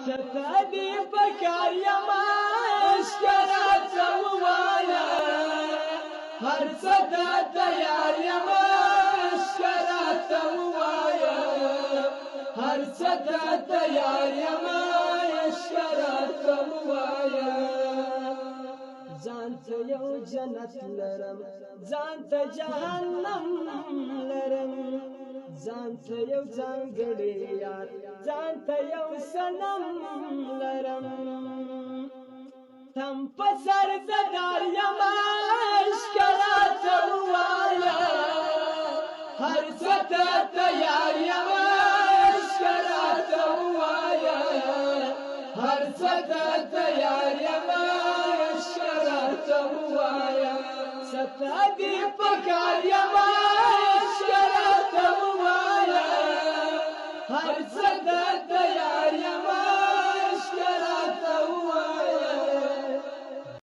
ستادي پکار یما اشکرا توایا هر صدا تیار یما اشکرا توایا هر صدا تیار یما اشکرا توایا ځان ته یو جنت لرم ځان ته جهنم لرم ځان ته یو ځانګړی یار ځان ته یو صنم لرم تم په سر زدار یما اشکرا ته ووایا هر څه ته تیار یما اشکرا ته ووایا هر څه ته تیار یما اشکرا ته ووایا ستا دې پکار یما